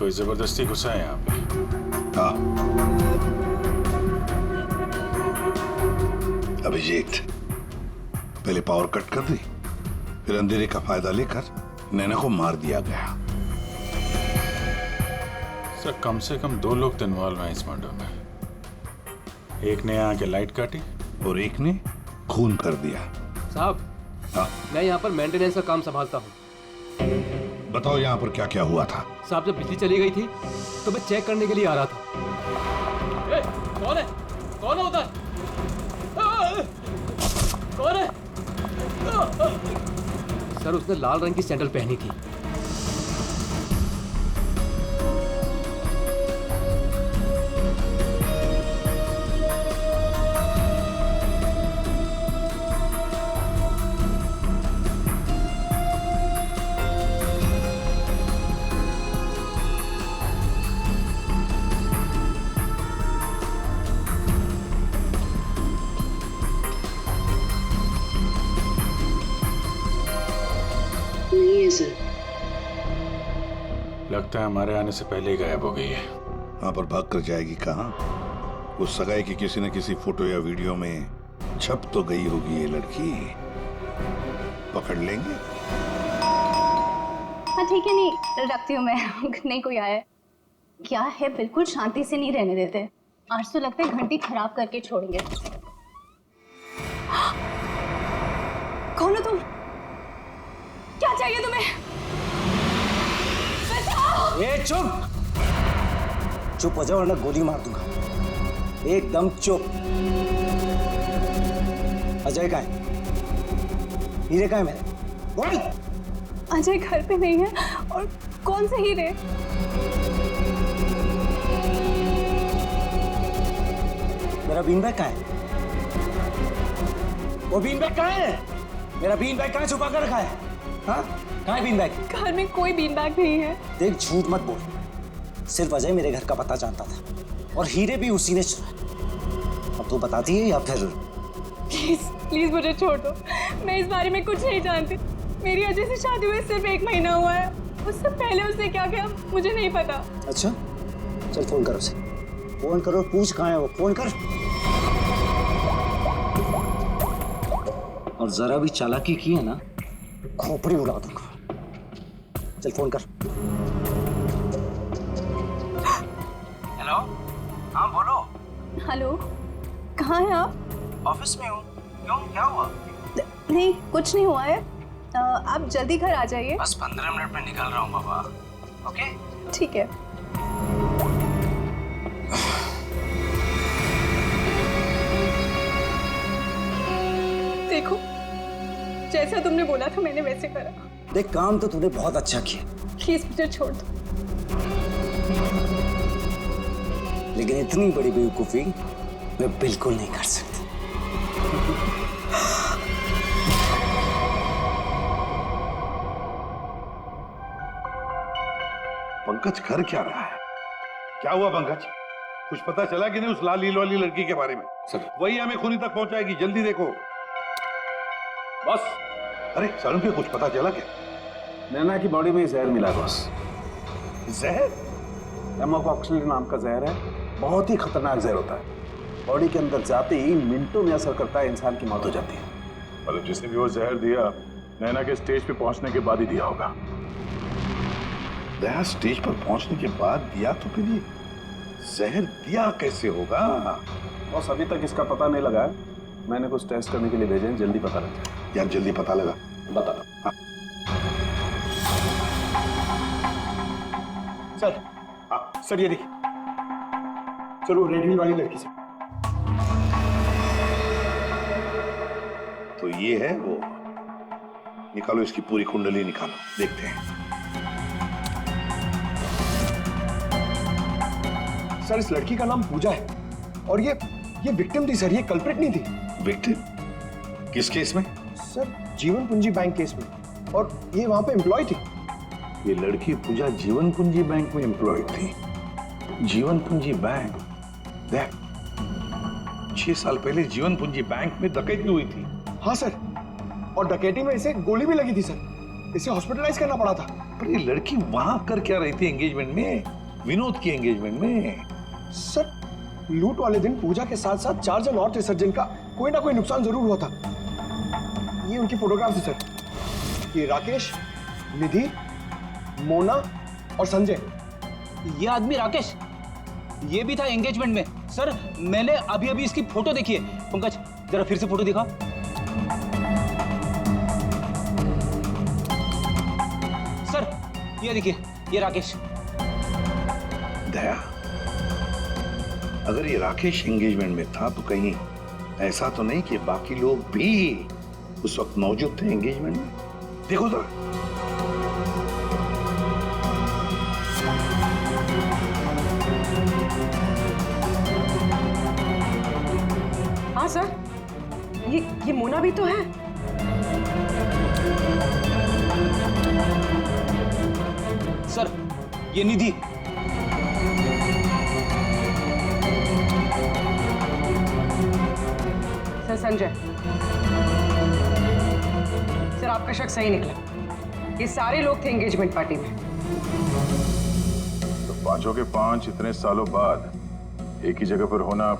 कोई जबरदस्ती घुसा है यहाँ पे? हाँ। अभिजीत, पहले पावर कट कर दी, फिर अंधेरे का फायदा लेकर नैना को मार दिया गया। सर कम से कम 2 लोग तो इन्वॉल्व हैं इस मर्डर में। एक ने यहाँ के लाइट काटी और एक ने खून कर दिया। साहब, हाँ? मैं यहाँ पर मेंटेनेंस का काम संभालता हूँ। बताओ यहाँ पर क्या क्या हुआ था? साहब, जब बिजली चली गई थी तो मैं चेक करने के लिए आ रहा था। कौन है? कौन है उधर? कौन है? सर, उसने लाल रंग की सैंडल पहनी थी। लगता है हमारे आने से पहले ही गायब हो गई है। वहां पर भाग कर जाएगी कहाँ? उस सगाई की किसी न किसी फोटो या वीडियो में छप तो गई होगी ये लड़की। पकड़ लेंगे। हाँ ठीक है, नहीं रखती हूँ मैं। नहीं कोई आया क्या है, बिल्कुल शांति से नहीं रहने देते। आज तो लगता है घंटी खराब करके छोड़ेंगे। कौन हो तुम? क्या चाहिए तुम्हें? ए चुप! चुप हो जाओ वरना गोली मार दूंगा। एकदम चुप। अजय कहाँ है? हीरे कहाँ है मेरे? बोल! अजय घर पे नहीं है। और कौन से हीरे? मेरा बीन बैग कहाँ है? वो बीन बैग कहाँ है? मेरा बीन बैग कहाँ छुपा कर रखा है? हाँ? कहाँ है बीन बैग? घर में कोई बीन बैग नहीं है। देख, झूठ मत बोल। सिर्फ अजय मेरे घर का पता जानता था और हीरे भी उसी ने चुराए। अब तू बताती है या फिर? प्लीज प्लीज मुझे छोड़ दो। मैं इस बारे में कुछ नहीं जानती। मेरी अजय से शादी हुए सिर्फ 1 महीना हुआ है। उससे पहले उसने क्या किया मुझे नहीं पता। अच्छा, चल फोन कर उसे। फोन करो, पूछ कहाँ है वो। फोन कर। और जरा भी चालाकी की है ना, खोपड़ी उड़ा दूंगा। चल फोन कर। हेलो, हाँ बोलो। हेलो, कहाँ हैं आप? ऑफिस में हूँ। क्यों, क्या हुआ? नहीं कुछ नहीं हुआ है। आप जल्दी घर आ जाइए। बस 15 मिनट में निकल रहा हूँ बाबा। ओके? ठीक है। देखो, जैसा तुमने बोला था मैंने वैसे करा। देख, काम तो तूने बहुत अच्छा किया, प्लीज मुझे छोड़ दो। लेकिन इतनी बड़ी बेवकूफी मैं बिल्कुल नहीं कर सकती। पंकज कर क्या रहा है? क्या हुआ पंकज? कुछ पता चला कि नहीं उस लाल लील वाली लड़की के बारे में? सर वही हमें खूनी तक पहुंचाएगी, जल्दी देखो। बॉस, अरे सारुण के कुछ पता चला क्या? नैना की बॉडी में जहर मिला बॉस। जहर? एमोकॉक्सिल नाम का जहर है। बहुत ही खतरनाक जहर होता है। बॉडी के अंदर जाते ही मिनटों में असर करता है, इंसान की मौत हो जाती है। मतलब जिसने भी वो जहर दिया नैना के स्टेज पे पहुंचने के बाद ही दिया होगा। दया स्टेज पर पहुंचने के बाद दिया तो फिर ये जहर दिया कैसे होगा? बॉस, अभी तक इसका पता नहीं लगा है। मैंने कुछ टेस्ट करने के लिए भेजे हैं, जल्दी पता लग जाए। यार जल्दी पता लगा। बता। हाँ। सर, हाँ। सर ये देखिए सर, वो रेड हिल वाली लड़की से। तो ये है वो। निकालो इसकी पूरी कुंडली निकालो, देखते हैं। सर, इस लड़की का नाम पूजा है और ये विक्टिम थी सर, ये कल्प्रिट नहीं थी। विक्टिम? किस केस में? सर, जीवन पूंजी बैंक केस में। और ये वहां पे एम्प्लॉय थी। ये लड़की पूजा जीवन पूंजी बैंक में एम्प्लॉय थी। जीवन पूंजी बैंक? देख, 6 साल पहले जीवन पूंजी बैंक में डकैती हुई थी। हाँ सर, और डकैती में इसे गोली भी लगी थी सर। इसे हॉस्पिटलाइज करना पड़ा था। पर ये लड़की वहां कर क्या रही थी एंगेजमेंट में? विनोद की एंगेजमेंट में। सर, लूट वाले दिन पूजा के साथ साथ 4 जन और थे सर, जिनका कोई ना कोई नुकसान जरूर हुआ था। ये उनकी फोटोग्राफ्स है सर। ये राकेश, निधि, मोना और संजय। ये आदमी राकेश, ये भी था एंगेजमेंट में। सर, मैंने अभी अभी इसकी फोटो देखी है। पंकज, जरा फिर से फोटो दिखा। सर, ये देखिए, ये राकेश। दया, अगर ये राकेश एंगेजमेंट में था तो कहीं ऐसा तो नहीं कि बाकी लोग भी उस वक्त मौजूद थे एंगेजमेंट में? देखो जरा। हाँ सर, ये मोना भी तो है। सर, ये निधि। सर संजय, सर आपका शक सही निकला। ये सारे लोग थे एंगेजमेंट पार्टी में। तो पांचों के पांच इतने सालों बाद एक ही जगह पर होना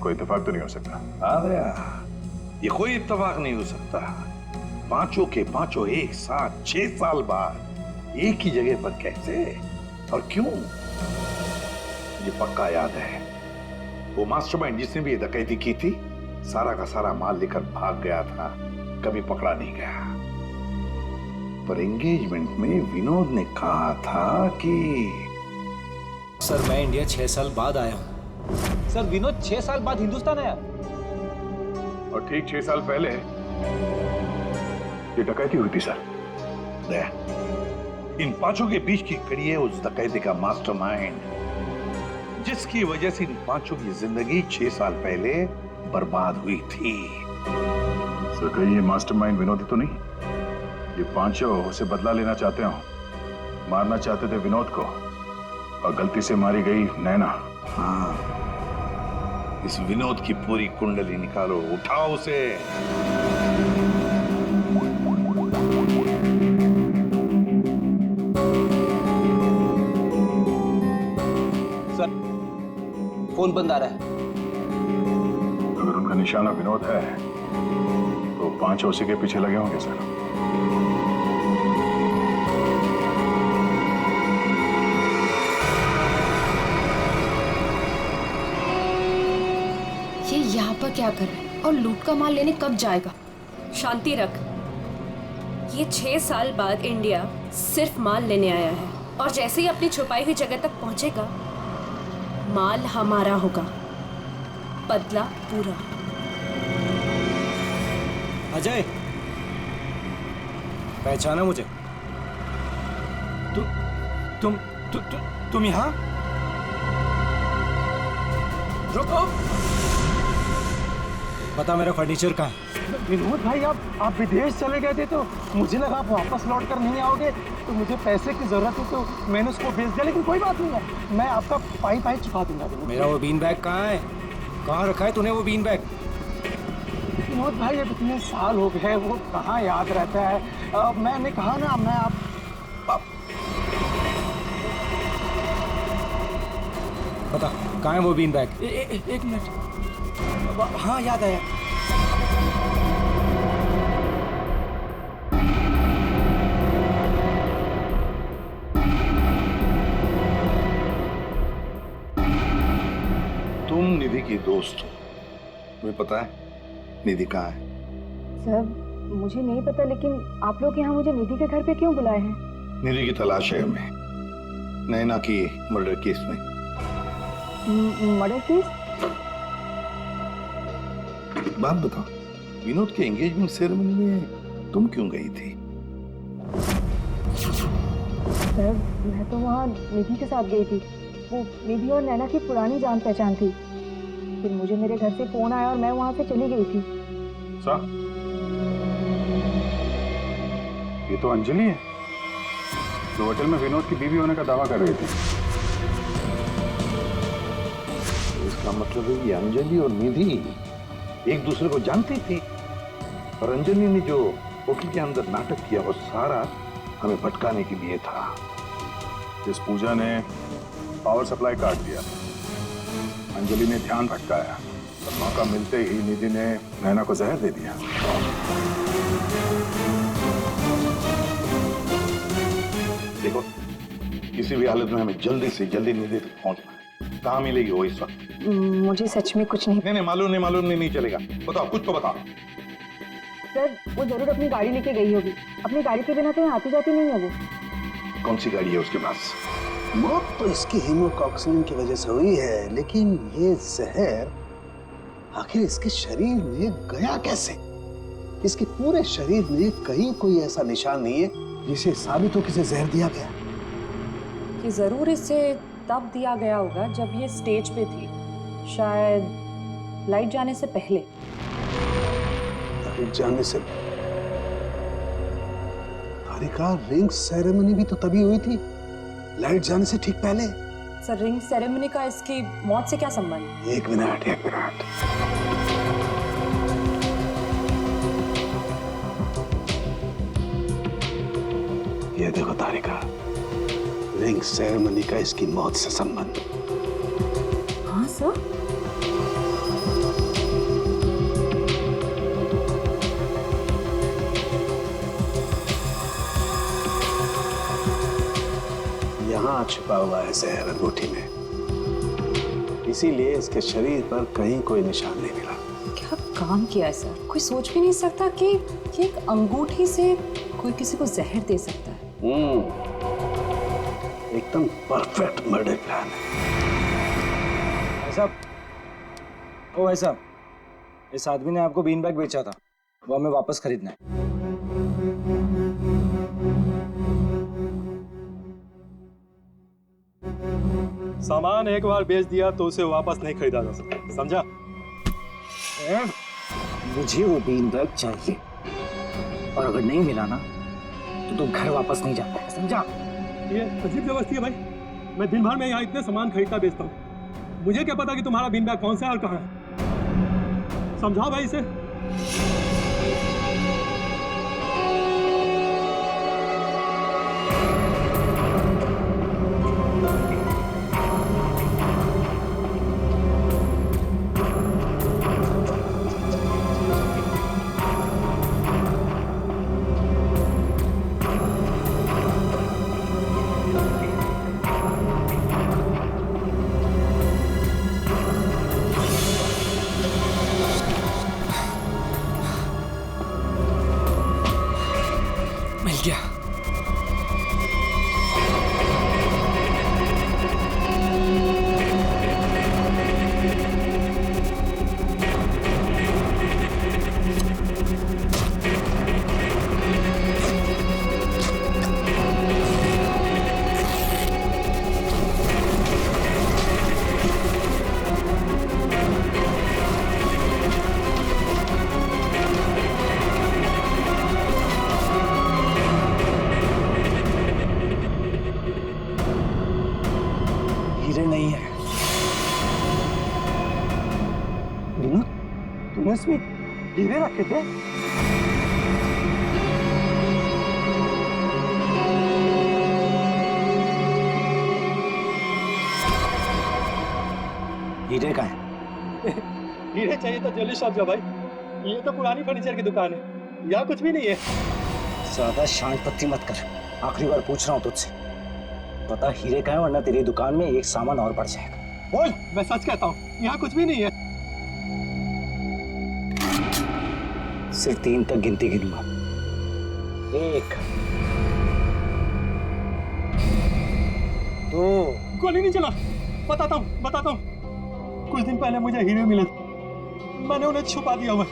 कोई इत्तेफाक तो नहीं हो सकता। हाँ दया, ये कोई इत्तेफाक नहीं हो सकता। पांचों के पांचों एक साथ 6 साल बाद एक ही जगह पर कैसे और क्यों? ये पक्का याद है, वो मास्टरमाइंड जिसने भी ये डकैती की थी सारा का सारा माल लेकर भाग गया था, कभी पकड़ा नहीं गया। पर एंगेजमेंट में विनोद ने कहा था कि सर मैं इंडिया 6 साल बाद आया हूँ। सर, विनोद 6 साल बाद हिंदुस्तान आया। और ठीक 6 साल पहले ये डकैती हुई थी सर। दया, इन पांचों के बीच की कड़ी है उस डकैती का मास्टरमाइंड, जिसकी वजह से इन पांचों की जिंदगी 6 साल पहले बर्बाद हुई थी। सर कहीं ये मास्टरमाइंड विनोद ही तो नहीं? ये पांचों उसे बदला लेना चाहते हो, मारना चाहते थे विनोद को और गलती से मारी गई नैना। हाँ, इस विनोद की पूरी कुंडली निकालो, उठाओ उसे। सर, फोन बंद आ रहा है। अगर उनका निशाना विनोद है तो पांचों उसी के पीछे लगे होंगे सर। ये यहाँ पर क्या कर रहा है और लूट का माल लेने कब जाएगा? शांति रख। ये 6 साल बाद इंडिया सिर्फ माल लेने आया है और जैसे ही अपनी छुपाई हुई जगह तक पहुंचेगा माल हमारा होगा, बदला पूरा। अजय, पहचाना मुझे? तुम यहाँ? रुको, बता मेरा फर्नीचर कहाँ है? विनोद भाई, आप विदेश चले गए थे तो मुझे लगा आप वापस लौट कर नहीं आओगे, तो मुझे पैसे की जरूरत है तो मैंने उसको भेज दिया। लेकिन कोई बात नहीं है, मैं आपका पाई चुका दूंगा। मेरा वो बीन बैग कहाँ है? कहाँ रखा है तूने वो बीन बैग? विनोद भाई, अब इतने साल हो गए, वो कहाँ याद रहता है। मैंने कहा ना, मैं आप बता कहाँ है वो बीन बैग? एक मिनट। हाँ याद आया। तुम निधि की दोस्त हो, तुम्हें पता है निधि कहाँ है? सर मुझे नहीं पता, लेकिन आप लोग यहाँ मुझे निधि के घर पे क्यों बुलाए हैं? निधि की तलाश है हमें, नैना की मर्डर केस में। Murder case? बात बताओ, विनोद के एंगेजमेंट सेरेमनी में तुम क्यों गई थी? सर मैं तो वहाँ निधि के साथ गई थी। वो निधि और नैना की पुरानी जान पहचान थी। फिर मुझे मेरे घर से फोन आया और मैं वहाँ से चली गई थी। सर ये तो अंजलि है जो होटल में विनोद की बीवी होने का दावा कर रही थी। इसका मतलब है कि अंजलि और निधि एक दूसरे को जानती थी, और अंजलि ने जो होटल के अंदर नाटक किया वो सारा हमें भटकाने के लिए था। जिस पूजा ने पावर सप्लाई काट दिया। अंजलि ने ध्यान भटकाया, मौका मिलते ही निधि ने नैना को जहर दे दिया। देखो, किसी भी हालत में हमें जल्दी से जल्दी निधि तक पहुंचना है। कहाँ मिलेगी वो इस वक्त? मुझे सच में कुछ नहीं। नहीं मालूम नहीं चलेगा। बताओ, कुछ तो बताओ। सर, वो जरूर अपनी गाड़ी लेके गई होगी। अपनी गाड़ी के बिना तो यहाँ आती जाती नहीं है वो। कौन सी गाड़ी है उसके पास? मौत तो इसकी हीमोटॉक्सिन की वजह से हुई है, लेकिन ये जहर आखिर इसके शरीर में गया कैसे? इसके पूरे शरीर में कहीं कोई ऐसा निशान नहीं है जिसे साबित हो कि इसे जहर दिया गया। कि जरूर इसे तब दिया गया होगा जब ये स्टेज पे थी, शायद लाइट जाने से पहले। लाइट जाने से? तारिका, रिंग सेरेमनी भी तो तभी हुई थी, लाइट जाने से ठीक पहले। सर, रिंग सेरेमनी का इसकी मौत से क्या संबंध? एक मिनट। ये देखो तारिका, रिंग सेरेमनी का इसकी मौत से संबंध। हाँ सर। यहाँ छुपा हुआ है जहर अंगूठी में, इसीलिए इसके शरीर पर कहीं कोई निशान नहीं मिला। क्या काम किया है सर? कोई सोच भी नहीं सकता कि एक अंगूठी से कोई किसी को जहर दे सकता है। एकदम परफेक्ट मर्डर प्लान है। भाई साहब, इस आदमी ने आपको बीन बैग बेचा था, वो हमें वापस खरीदना है। सामान एक बार बेच दिया तो उसे वापस नहीं खरीदा जा सकता, समझा? मुझे वो बीन बैग चाहिए, और अगर नहीं मिला ना तो तुम घर वापस नहीं जा पाओगे, समझा? ये अजीब व्यवस्था है भाई। मैं दिन भर में यहाँ इतने सामान खरीदता बेचता हूँ, मुझे क्या पता कि तुम्हारा बीन बैग कौन सा है और कहाँ है? समझाओ भाई इसे। मिल गया। हीरे नहीं है। विनोद, तूने इसमें हीरे रखे थे? हीरे का है? हीरे चाहिए तो ज्वेलरी शॉप जा भाई, ये तो पुरानी फर्नीचर की दुकान है, यहाँ कुछ भी नहीं है। ज्यादा शांत पत्ती मत कर, आखिरी बार पूछ रहा हूँ तुझसे, पता हीरे का है, वरना तेरी दुकान में एक सामान और बढ़ जाएगा। बोल। मैं सच कहता हूँ, यहाँ कुछ भी नहीं है। सिर्फ 3 तक गिनती गिनूंगा। 1 2। गोली नहीं चला। बताता हूँ। कुछ दिन पहले मुझे हीरे मिले थे, मैंने उन्हें छुपा दिया हुआ।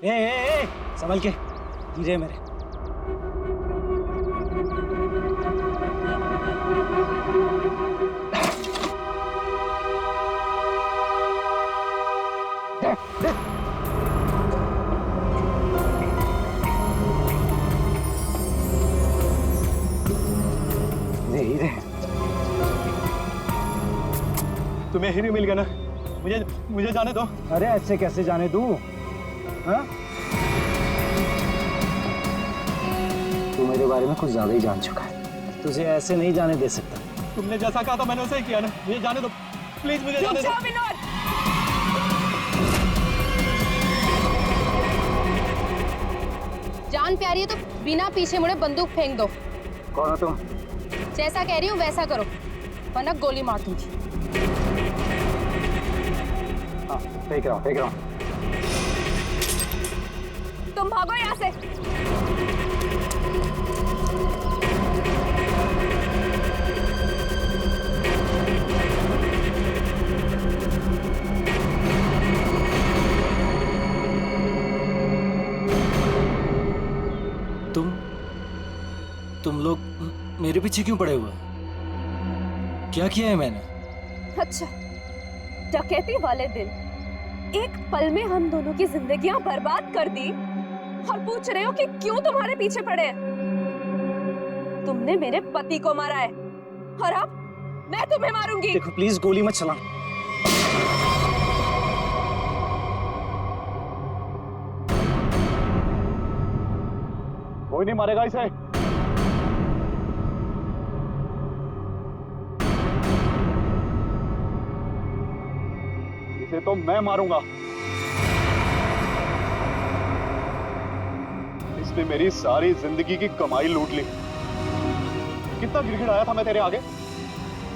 ए, संभल के, हीरे मेरे। हीरे। तुम्हें हीरे मिल गया ना? मुझे जाने दो। अरे ऐसे कैसे जाने दूं? हाँ? तू मेरे बारे में कुछ ज्यादा ही जान चुका है, तुझे ऐसे नहीं जाने दे सकता। तुमने जैसा कहा था मैंने वैसा ही किया ना, मुझे जाने दो प्लीज, मुझे जाने दो। विनोद, जान प्यारी है तो बिना पीछे मुड़े बंदूक फेंक दो। कौन हो तुम? जैसा कह रही हूँ वैसा करो, वरना गोली मार दूंगी। हाँ, फेंक रहा हूँ। तुम भागो यहाँ से। तुम लोग मेरे पीछे क्यों पड़े हुए? क्या किया है मैंने? अच्छा, डकैती वाले दिन एक पल में हम दोनों की जिंदगियां बर्बाद कर दी और पूछ रहे हो कि क्यों तुम्हारे पीछे पड़े हैं? तुमने मेरे पति को मारा है और अब मैं तुम्हें मारूंगी। देखो प्लीज गोली मत चला। कोई नहीं मारेगा इसे। इसे तो मैं मारूंगा। इसने मेरी सारी जिंदगी की कमाई लूट ली। कितना गिड़गिड़ाया था मैं तेरे आगे,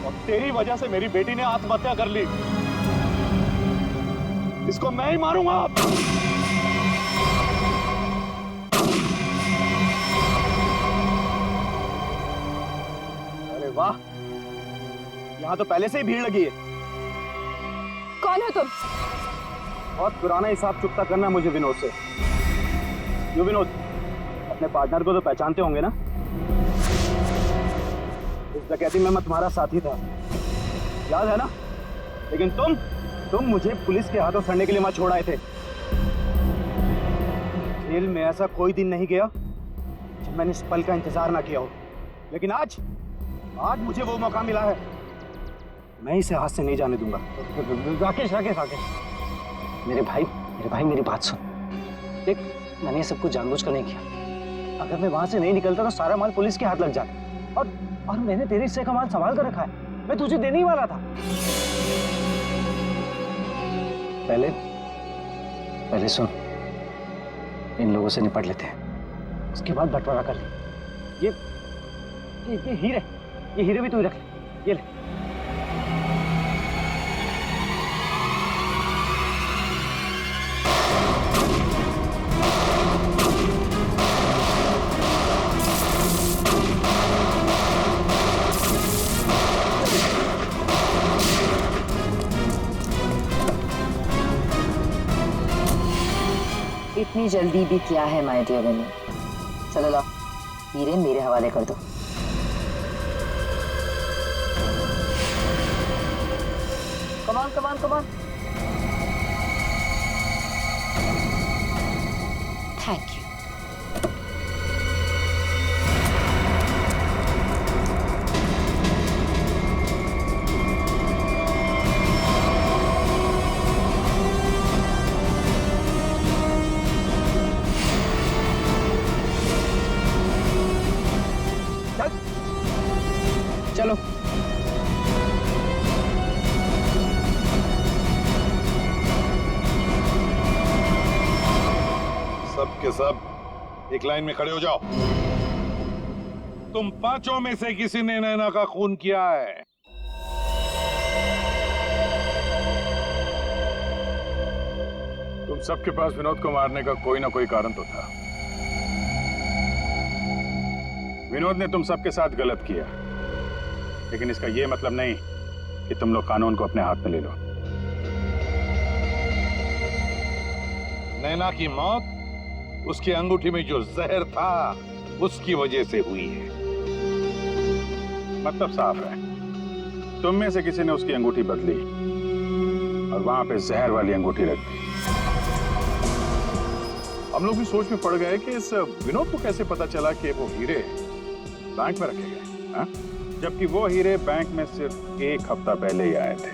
और तेरी वजह से मेरी बेटी ने आत्महत्या कर ली। इसको मैं ही मारूंगा। अरे वाह, यहां तो पहले से ही भीड़ लगी है। कौन हो तुम? बहुत पुराना हिसाब चुकता करना मुझे विनोद से। यो विनोद, अपने पार्टनर को तो पहचानते होंगे ना? इस डकैती में मैं तुम्हारा साथी था, याद है ना? लेकिन तुम मुझे पुलिस के हाथों सड़ने के लिए वहां छोड़ आए थे। जेल में ऐसा कोई दिन नहीं गया जब मैंने इस पल का इंतजार ना किया हो। लेकिन आज मुझे वो मौका मिला है, मैं इसे हाथ से नहीं जाने दूंगा। राकेश मेरे भाई मेरी बात सुन। देख, मैंने ये सब कुछ जानबूझकर नहीं किया। अगर मैं वहां से नहीं निकलता तो सारा माल पुलिस के हाथ लग जाता, और मैंने तेरे हिस्से का माल संभाल कर रखा है। मैं तुझे देने ही वाला था। पहले सुन, इन लोगों से निपट लेते हैं, उसके बाद बंटवारा कर ले। ये हीरे भी तू ही रख ले। ये ले। इतनी जल्दी भी क्या है माय डियर विनोद? चलो लाओ, हीरे मेरे हवाले कर दो। Come on. Thank you. चलो। सब के सब एक लाइन में खड़े हो जाओ। तुम पांचों में से किसी ने नैना का खून किया है? तुम सबके पास विनोद को मारने का कोई ना कोई कारण तो था। विनोद ने तुम सबके साथ गलत किया, लेकिन इसका यह मतलब नहीं कि तुम लोग कानून को अपने हाथ में ले लो। नैना की मौत उसकी अंगूठी में जो जहर था उसकी वजह से हुई है। मतलब साफ है, तुम में से किसी ने उसकी अंगूठी बदली और वहां पे जहर वाली अंगूठी रख दी। हम लोग भी सोच में पड़ गए कि इस विनोद को कैसे पता चला कि वो हीरे बैंक में रखे गए, हाँ? जबकि वो हीरे बैंक में सिर्फ एक हफ्ता पहले ही आए थे।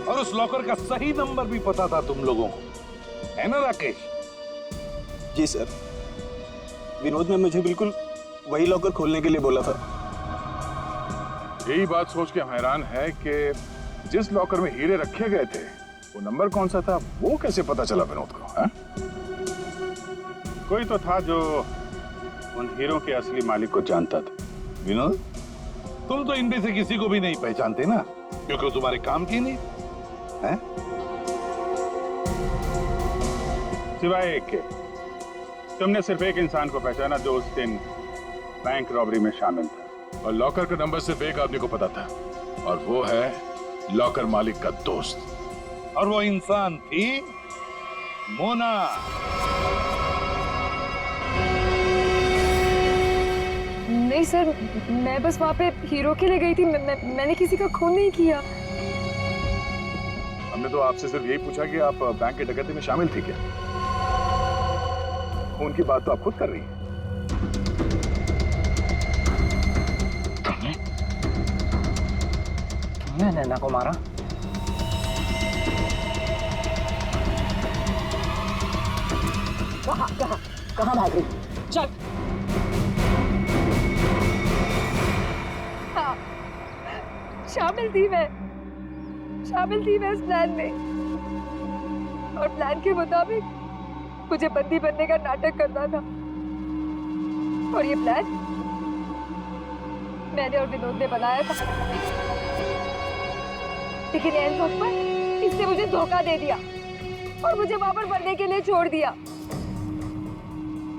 और उस लॉकर का सही नंबर भी पता था तुम लोगों को, है ना राकेश? जी सर, विनोद ने मुझे बिल्कुल वही लॉकर खोलने के लिए बोला था। यही बात सोच के हैरान है कि जिस लॉकर में हीरे रखे गए थे वो नंबर कौन सा था, वो कैसे पता चला विनोद को? है? कोई तो था जो उन हीरों के असली मालिक को जानता था। विनोद, तुम तो इनमें से किसी को भी नहीं पहचानते ना, क्योंकि वो तुम्हारे काम की नहीं है। सिवाय एक के, तुमने सिर्फ एक इंसान को पहचाना जो उस दिन बैंक रॉबरी में शामिल था, और लॉकर का नंबर सिर्फ एक आदमी को पता था, और वो है लॉकर मालिक का दोस्त। और वो इंसान थी मोना। नहीं सर, मैं बस वहाँ पे हीरो के लिए गई थी। मैंने किसी का खून नहीं किया। हमने तो आपसे सिर्फ यही पूछा कि आप बैंक की डकैती में शामिल थी क्या? खून की बात तो आप खुद कर रही हैं। तुमने नैना को मारा? कहाँ भाग रही? चल। हाँ, शामिल थी मैं इस प्लान में, और प्लान के मुताबिक मुझे बंदी बनने का नाटक करना था। और ये प्लान मैंने और विनोद ने बनाया था, लेकिन एंड वक्त पर इसने मुझे धोखा दे दिया और मुझे वहां पर बनने के लिए छोड़ दिया।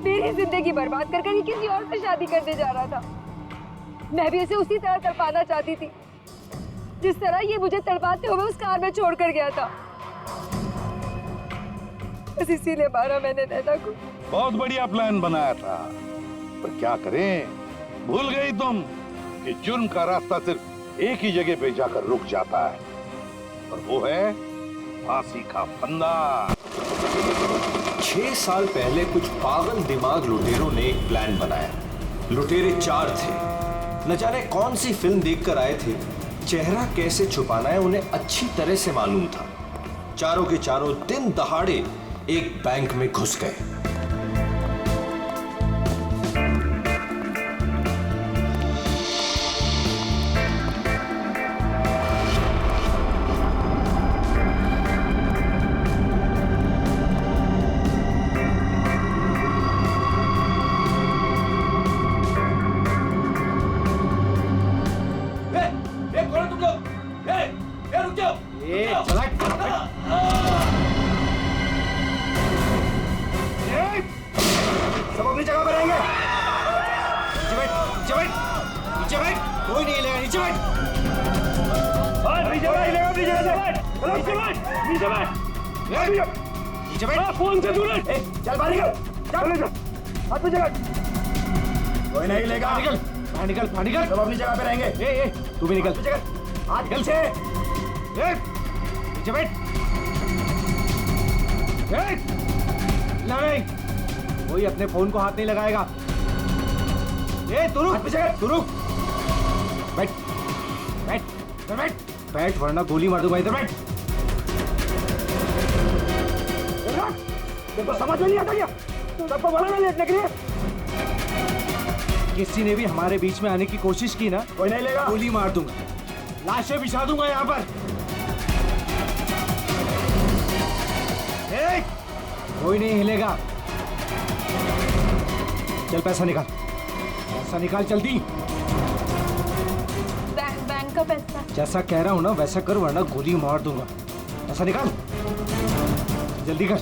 मेरी जिंदगी बर्बाद कर कर किसी और से शादी करने जा रहा था। मैं भी उसे उसी तरह तड़पाना चाहती थी जिस तरह ये मुझे तड़पाते हुए उस कार में छोड़कर गया था। बस इसीलिए मारा मैंने नैना को। बहुत बढ़िया प्लान बनाया था, पर क्या करें, भूल गई तुम कि जुर्म का रास्ता सिर्फ एक ही जगह पे जाकर रुक जाता है, और वो है फांसी का फंदा। 6 साल पहले कुछ पागल दिमाग लुटेरों ने एक प्लान बनाया। लुटेरे 4 थे। न जाने कौन सी फिल्म देखकर आए थे। चेहरा कैसे छुपाना है उन्हें अच्छी तरह से मालूम था। चारों के चारों दिन दहाड़े एक बैंक में घुस गए। सब अपनी जगह पर रहेंगे। नीचे बैठ, कोई नहीं हिलेगा। नीचे बैठ, नीचे बैठ। फोन से दूर चल, बाहर निकल, चल हाथ पे जगह। कोई नहीं हिलेगा। निकल बाहर, निकल बाहर, निकल। सब अपनी जगह पे रहेंगे। तू भी निकल, हाथ निकल से। नीचे बैठ। कोई अपने फोन को हाथ नहीं लगाएगा। तू रुक, तू रुक। बैठ बैठ बैठ बैठ, वरना गोली मार दूंगा। इधर बैठ। देखो समझ में नहीं आता क्या? सबको बोला ना लेटने के लिए। किसी ने भी हमारे बीच में आने की कोशिश की ना, कोई नहीं लेगा, गोली मार दूंगा, लाशें बिछा दूंगा यहाँ पर। कोई नहीं हिलेगा। चल पैसा निकाल, पैसा निकाल जल्दी। बैंक का पैसा। जैसा कह रहा हूं ना वैसा कर, वरना गोली मार दूंगा। पैसा निकाल, जल्दी कर।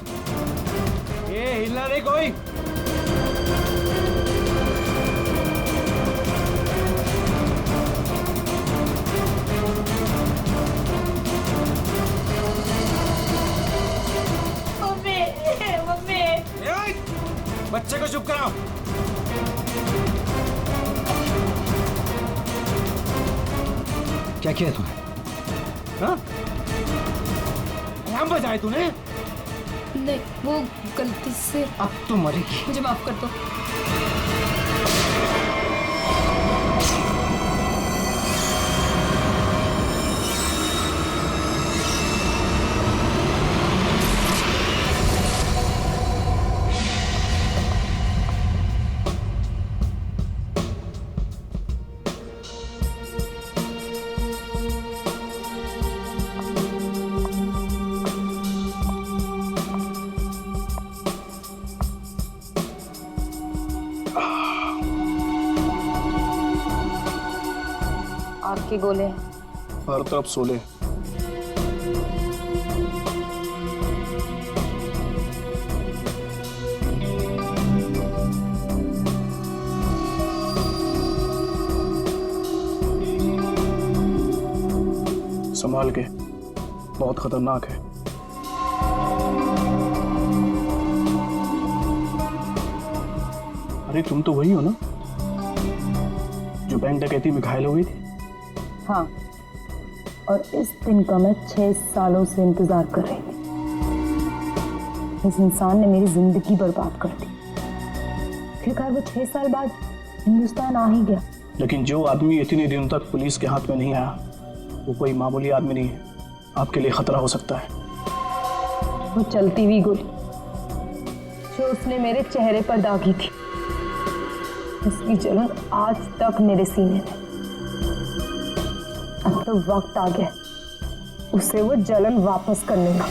ये हिलना नहीं कोई। बच्चे को चुप कराओ। क्या किया तूने? हाँ? हम बजाए तूने? नहीं, वो गलती से। अब तो मरेगी। मुझे माफ कर दो। के गोले हैं। हर तरफ सोले। संभाल के, बहुत खतरनाक है। अरे तुम तो वही हो ना जो बैंक डकैती में घायल हो गई थी? हाँ, और इस दिन का मैं 6 सालों से इंतजार कर रही थी। इस इंसान ने मेरी जिंदगी बर्बाद कर दी। आखिरकार वो 6 साल बाद हिंदुस्तान आ ही गया। लेकिन जो आदमी इतने दिनों तक पुलिस के हाथ में नहीं आया, वो कोई मामूली आदमी नहीं है। आपके लिए खतरा हो सकता है। वो चलती हुई गोली जो उसने मेरे चेहरे पर दागी थी, उसकी जलन आज तक मेरे सीने में। अब तो वक्त आ गया उसे वो जलन वापस करने का।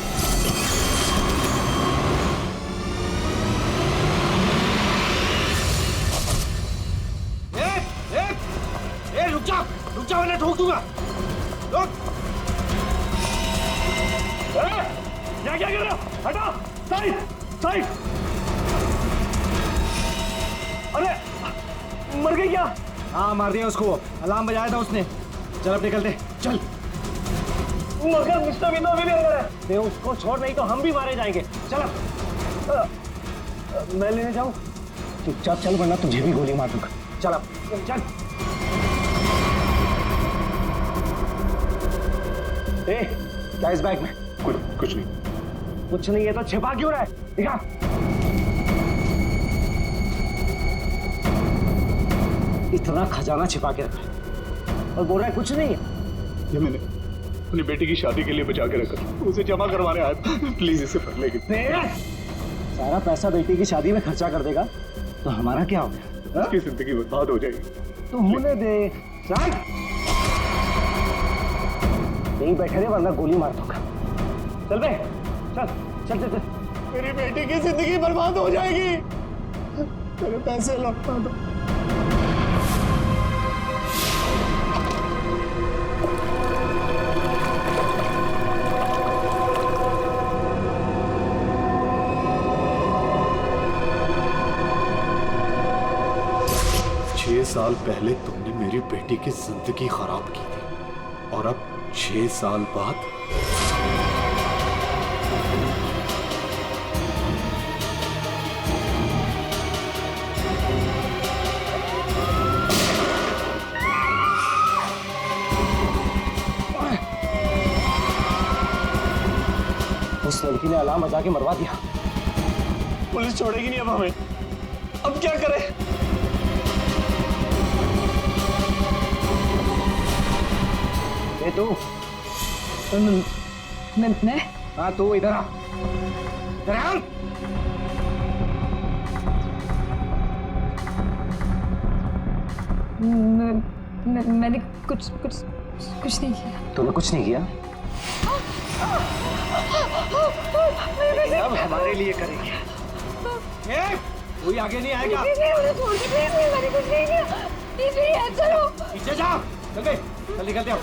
रुक जा वरना ठोक दूंगा। रुक। क्या कर रहा? हटा, साइड साइड। अरे मर गई क्या? हाँ मार दिया उसको, अलार्म बजाया था उसने। चल अब निकलते, चल। मगर मिस्टर विनो भी अंदर है। मैं उसको छोड़, नहीं तो हम भी मारे जाएंगे। चल अब। मैं लेने जाऊं? चुपचाप चल वरना तुझे भी गोली मार दूंगा। चल अब, चल। ए, क्या इस बैग में? कुछ नहीं। कुछ नहीं है तो छिपा क्यों रहा है? दिखा। इतना खजाना छिपा के रखा है और बोल रहा है कुछ नहीं है। ये मैंने अपनी बेटी की शादी के लिए बचा के रखा, उसे जमा करवाने आया था। प्लीज इसे पढ़ लेगी। सारा पैसा बेटी की शादी में खर्चा कर देगा तो हमारा क्या होगा? उसकी जिंदगी बर्बाद हो जाएगी। तू मुझे दे। चल यहीं बैठे रहे वरना गोली मार दूंगा। चल बे, चल चल चल चल। मेरी बेटी की जिंदगी बर्बाद हो जाएगी। मेरे पैसे लौटा दो। साल पहले तुमने मेरी बेटी की जिंदगी खराब की थी और अब 6 साल बाद उस लड़की ने अलार्म बजा के मरवा दिया। पुलिस छोड़ेगी नहीं अब हमें। अब क्या करें? ए तू। मैं? हाँ तू इधर आ। इधर आ। मैंने कुछ नहीं किया। तूने कुछ नहीं किया? अब हमारे लिए करेंगे। कोई आगे नहीं आएगा। मुझे छोड़ दो प्लीज, मैंने कुछ नहीं किया। प्लीज मेरी हेल्प करो। पीछे जाओ। चल बे, चल निकलते हो।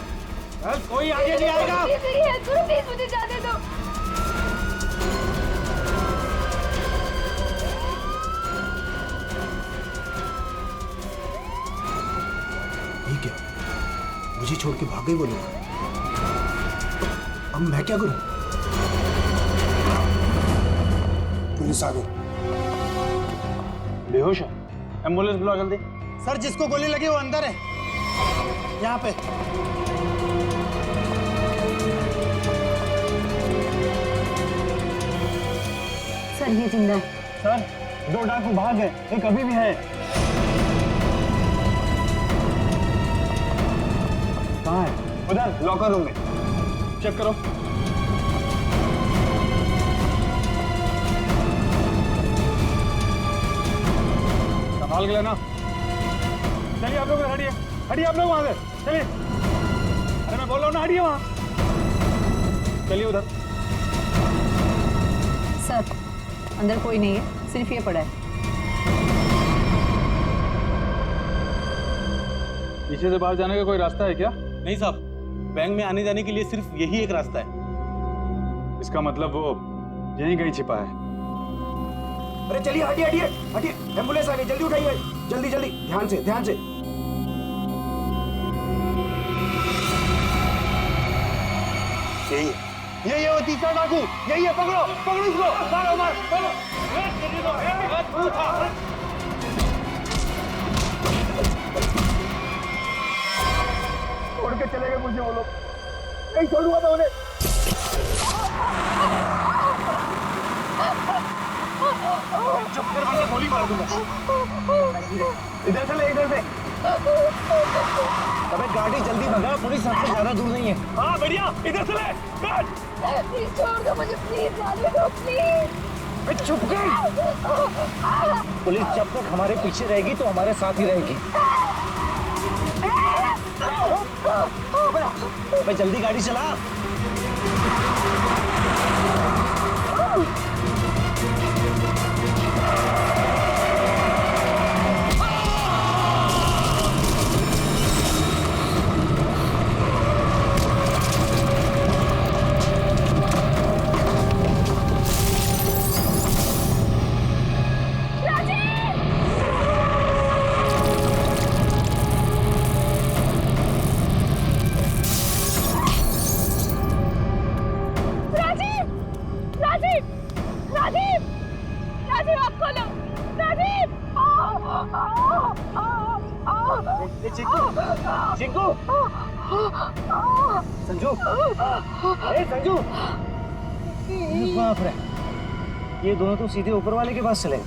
चल कोई आगे नहीं आएगा। प्लीज मेरी हेल्प करो, प्लीज मुझे जाने दो। ये क्या? मुझे छोड़ के भाग गए वो लोग। अब मैं क्या करूं? पुलिस आ गई। बेहोश है। एम्बुलेंस बुलाओ जल्दी। सर जिसको गोली लगी वो अंदर है, यहाँ पे। सर ये जिंदा है। सर 2 डाकू भाग गए, एक अभी भी है। कहाँ है? उधर लॉकर रूम में। चेक करो। संभाल के लेना। चलिए आप लोग हटिए, हटिए आप लोग वहां से। चलिए। अरे मैं बोल रहा हूँ ना, हटिए वहां। चलिए उधर। सर अंदर कोई नहीं है, सिर्फ ये पड़ा है। पीछे से बाहर जाने का कोई रास्ता है क्या? नहीं साहब, बैंक में आने जाने के लिए सिर्फ यही एक रास्ता है। इसका मतलब वो यहीं कहीं छिपा है। अरे चलिए, हटिए हटिए हटिए, एम्बुलेंस आ गई, जल्दी उठाइए, जल्दी जल्दी, ध्यान से ध्यान से। यही है वो तीसरा डाकू, यही है, पकड़ो पकड़ो इसको, मारो मारो मारो। छोड़ के चले गए मुझे वो लोग, नहीं छोड़ूंगा मैं उन्हें। चुप कर वरना गोली मार दूंगा। इधर से ले, इधर से। अबे गाड़ी जल्दी भगा, पुलिस हमसे ज्यादा दूर नहीं है। हाँ बढ़िया, इधर से ले। प्लीज छोड़ दो मुझे, प्लीज जाने दो प्लीज। चुप कर। पुलिस जब तक हमारे पीछे रहेगी तो हमारे साथ ही रहेगी। अबे जल्दी गाड़ी चला। चिंकू, संजू, संजू, बाप रे, ये दोनों तो सीधे ऊपर वाले के पास चले।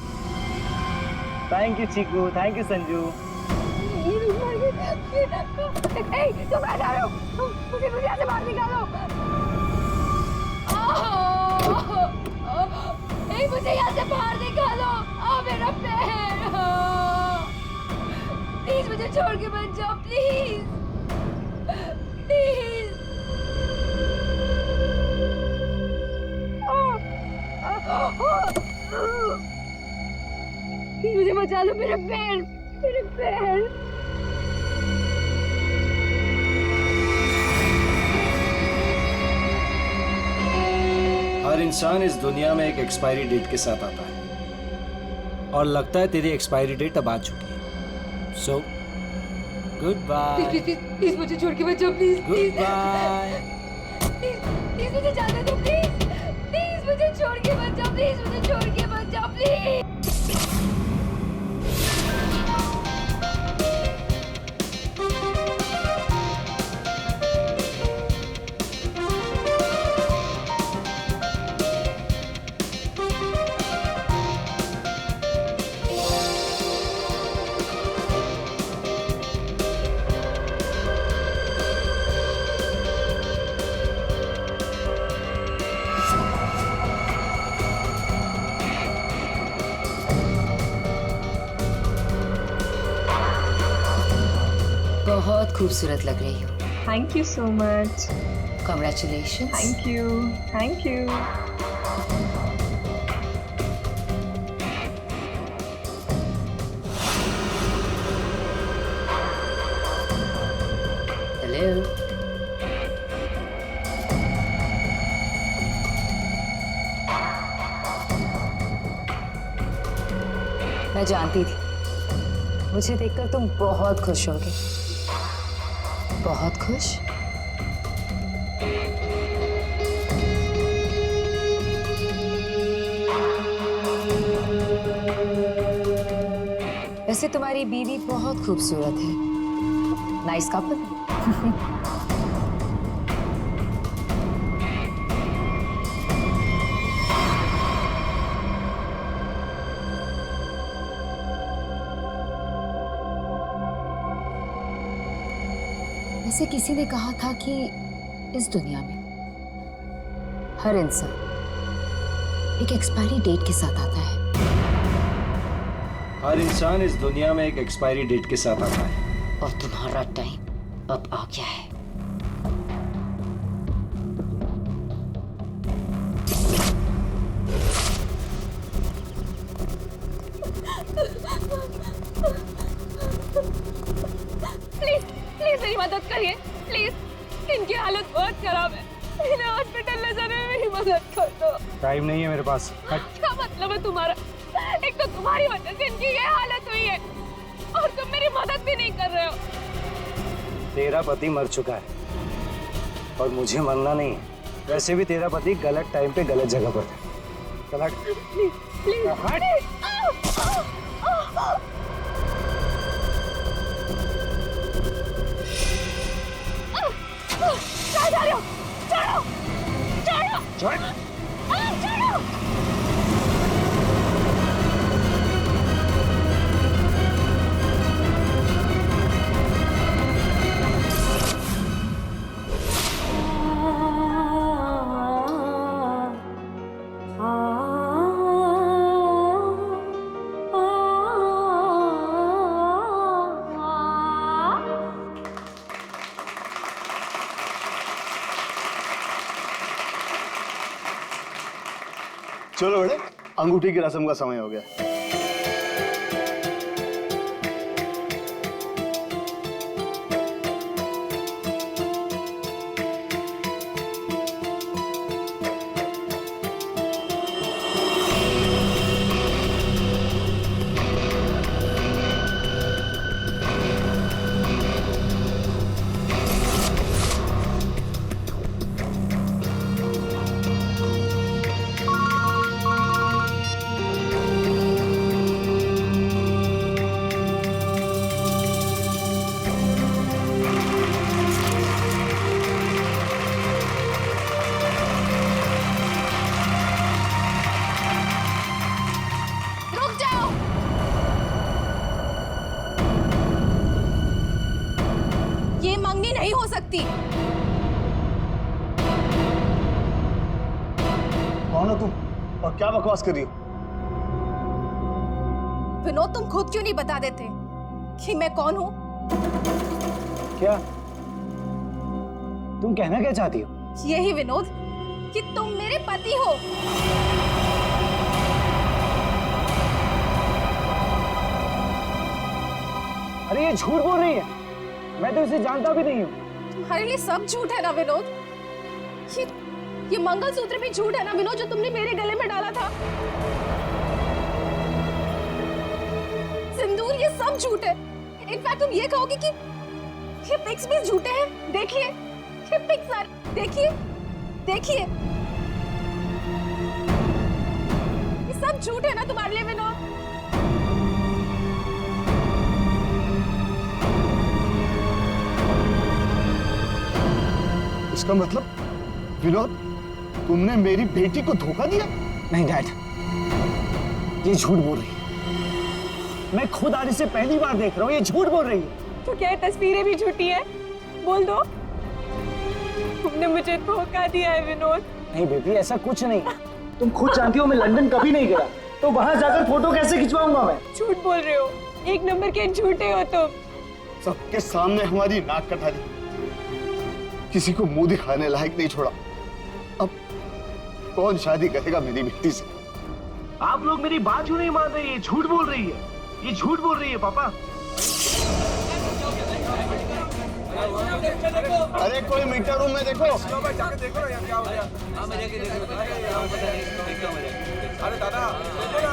Thank you Chiku, thank you Sanju. तुम कहाँ जा रहे हो? मुझे यहाँ से बाहर निकालो। मुझे यहाँ से बाहर निकालो। मेरा पैर, प्लीज मुझे छोड़ के मत जाओ, प्लीज प्लीज। प्लीज मुझे बचा लो, मेरे पैर, मेरे पैर। हर इंसान इस दुनिया में एक एक्सपायरी डेट के साथ आता है और लगता है तेरी एक्सपायरी डेट अब आ चुकी है। So good bye. प्लीज मुझे छोड़ के मत जाओ, प्लीज गुड बाय। प्लीज मुझे जाने दो, प्लीज प्लीज मुझे छोड़ के मत जाओ, प्लीज मुझे छोड़ के मत जाओ, प्लीज। बहुत खूबसूरत लग रही हो। Thank you so much. Congratulations. Thank you, thank you. Hello. मैं जानती थी मुझे देखकर तुम बहुत खुश होगे। बहुत खुश? वैसे तुम्हारी बीवी बहुत खूबसूरत है। Nice couple. वैसे किसी ने कहा था कि इस दुनिया में हर इंसान एक एक्सपायरी डेट के साथ आता है। हर इंसान इस दुनिया में एक एक्सपायरी डेट के साथ आता है। और तुम्हारा टाइम अब आ गया है। प्लीज प्लीज मेरी मदद करिए, प्लीज इनकी हालत बहुत खराब है, इन्हें हॉस्पिटल ले जाने में मेरी मदद कर दो। टाइम नहीं है मेरे पास। क्या मतलब है तुम्हारा? एक तो तुम्हारी वजह से इनकी ये हालत हुई है और तुम मेरी मदद भी नहीं कर रहे हो। तेरा पति मर चुका है और मुझे मरना नहीं है। वैसे भी तेरा पति गलत टाइम पे गलत जगह पर था। चल हट। Please please please. कहाँ जा रहे हो? चढ़ो चढ़ो चढ़ो। चलो बेटे, अंगूठी की रस्म का समय हो गया। नहीं हो सकती। कौन हो तुम और क्या बकवास कर रही हो? विनोद, तुम खुद क्यों नहीं बता देते कि मैं कौन हूँ? क्या तुम कहना क्या चाहती हो? यही विनोद कि तुम मेरे पति हो। अरे ये झूठ बोल रही है, मैं तो इसे जानता भी नहीं हूँ। तुम्हारे लिए सब झूठ है ना विनोद? ये मंगलसूत्र भी झूठ है ना विनोद, जो तुमने मेरे गले में डाला था? सिंदूर, ये सब झूठ है। इनफैक्ट तुम ये कहोगे कि ये पिक्स भी झूठे हैं। देखिए ये पिक्स सारे, देखिए देखिए, ये सब झूठ है ना तुम्हारे लिए विनोद? इसका मतलब विनोद, तुमने मेरी बेटी को धोखा दिया? नहीं डैड, ये झूठ बोल रही है। मैं खुद आज इसे पहली बार देख रहा हूँ, ये झूठ बोल रही है। तो क्या ये तस्वीरें भी झूठी है? बोल दो, तुमने मुझे धोखा दिया है विनोद। नहीं बेबी, ऐसा कुछ नहीं। तुम खुद जानती हो मैं लंदन कभी नहीं गया, तो वहां जाकर फोटो कैसे खिंचवाऊंगा मैं? झूठ बोल रहे हो, एक नंबर के झूठे हो तुम। सबके सामने हमारी नाक कटा दी, किसी को मुंह दिखाने लायक नहीं छोड़ा। अब कौन शादी करेगा मेरी बेटी से? आप लोग मेरी बात क्यों नहीं मान रही है? झूठ बोल रही है, ये झूठ बोल रही है पापा। अरे कोई मीटर रूम में देखो। जाके देखो ना यार क्या हो गया। अरे दादा देखो ना।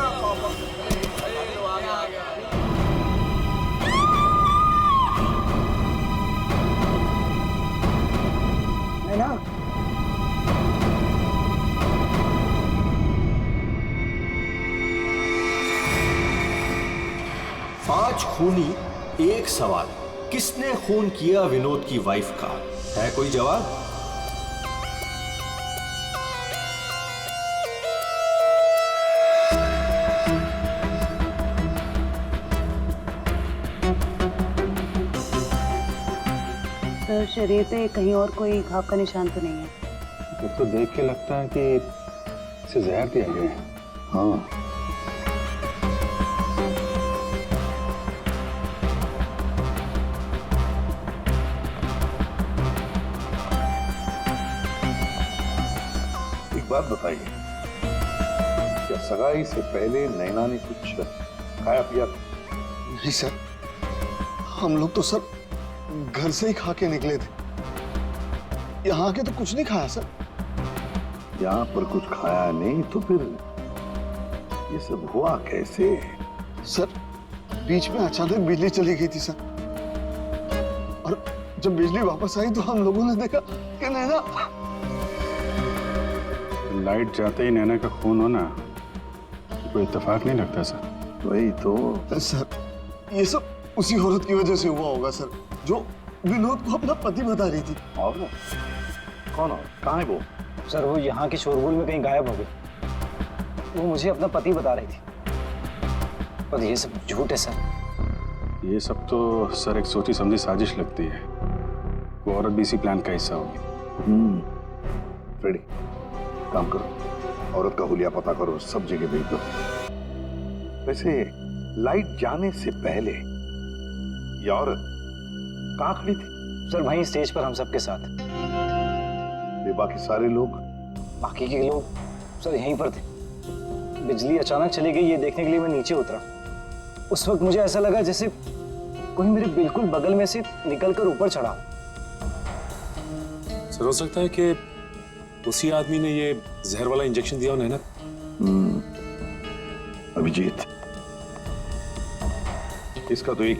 है ना? पांच खूनी एक सवाल, किसने खून किया विनोद की वाइफ का? है कोई जवाब? सर, शरीर पे कहीं और कोई घाव का निशान तो नहीं है? तो देख के लगता है कि इसे जहर दिया गया है। हाँ, एक बात बताइए, क्या सगाई से पहले नैना ने कुछ खाया पिया? नहीं सर, हम लोग तो सर घर से ही खा के निकले थे। यहाँ के तो कुछ नहीं खाया सर। यहाँ पर कुछ खाया नहीं तो फिर ये सब हुआ कैसे? सर बीच में अचानक बिजली चली गई थी सर, और जब बिजली वापस आई तो हम लोगों ने देखा कि नैना। लाइट जाते ही नैना का खून होना कोई इत्तेफाक नहीं लगता सर। वही तो सर ये सब उसी औरत की वजह से हुआ होगा सर, जो विनोद को अपना पति बता रही थी। और कौन और कहाँ है वो? सर वो यहाँ के शोरगुल में कहीं गायब हो गई। वो मुझे अपना पति बता रही थी, पर ये सब झूठ है सर। ये सब तो सर एक सोची समझी साजिश लगती है। वो औरत भी इसी प्लान का हिस्सा होगी। फ्रेडी, काम करो, औरत का हुलिया पता करो, सब जगह भेज दो। वैसे लाइट जाने से पहले ये औरत कहाँ खड़ी थी? सर वहीं स्टेज पर हम सबके साथ। ये बाकी सारे लोग? बाकी के लोग सर यहीं पर थे। बिजली अचानक चली गई ये देखने के लिए मैं नीचे उतरा। उस वक्त मुझे ऐसा लगा जैसे कोई मेरे बिल्कुल बगल में से निकलकर ऊपर चढ़ा। सर हो सकता है कि उसी आदमी ने ये जहर वाला इंजेक्शन दिया हो नैना। अभिजीत, इसका तो एक